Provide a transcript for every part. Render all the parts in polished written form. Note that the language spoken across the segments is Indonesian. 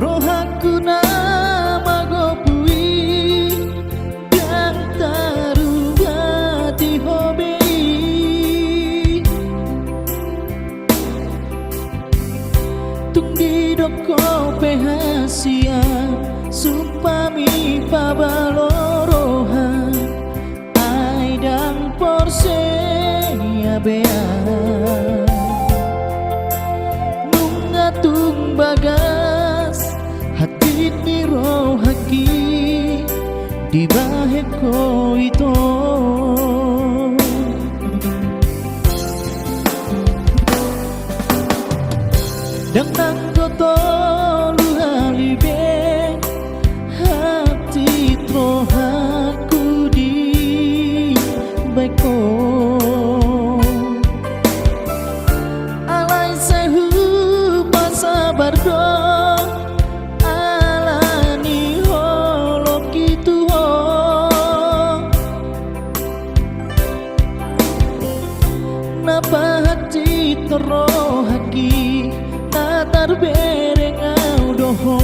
rohaku nama gopui yang tarubati hobei tung di doko pehasia supami pabaloroha ai dan porse ya bea nungatung bagas hati ni rohaki di baheko itu dan nanggoto luhalibe hati trohaku di beko alai sehu pasabar do alani holok itu ho napa hati trohaki natar bereng audoho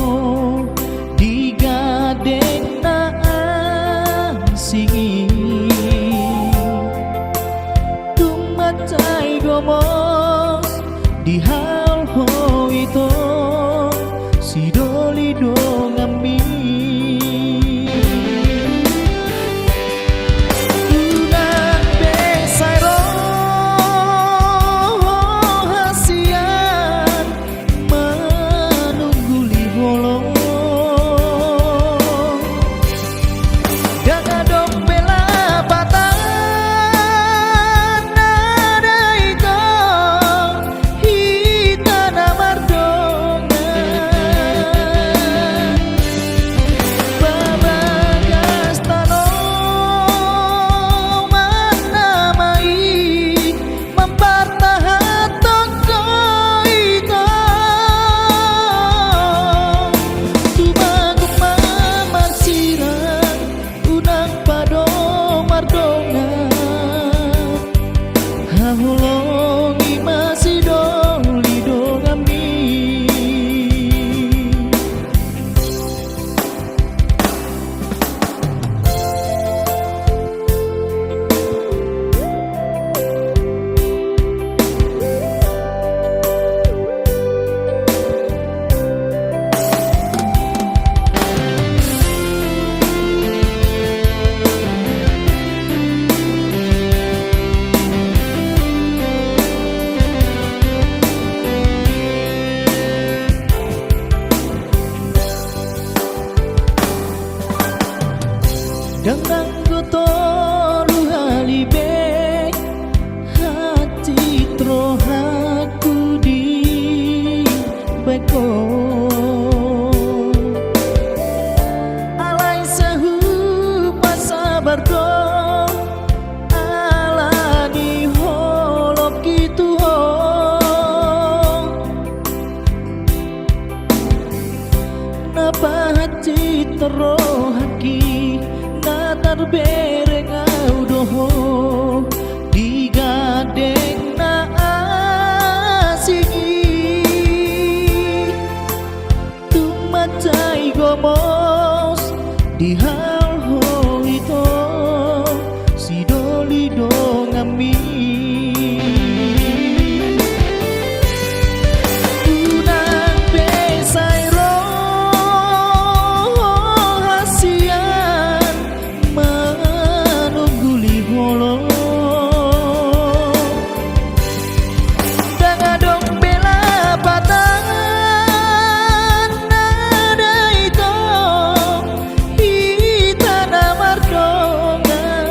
digadeng na singi tumacai gomos di hal ho itu si doli do ngami unang besai rohasian menunggu li bolong jaga dong bela batan nada itu hitana mardongan babagas tanoman namai mempertahan toko itu tumagung mamar sirang unang pado mardongan hahulongi masih doli dongami dengan goto luhalibe hati trohaku di beko alai sehu pasabar do alani holok itu ho napa hati trohaki natar bereng audoho digadeng na asingi tumacai gomos di hal ho itu si doli do ngami unang besai rohasian menunggu li bolong jangan dong bela batan nada itu hitana mardongan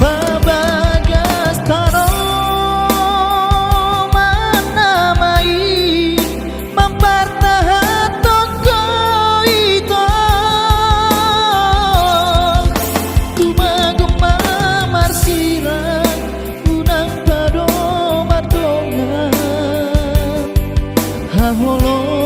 babagas tanoman namai mempertahan toko itu tumagung mamar sirang unang pado mardongan haholo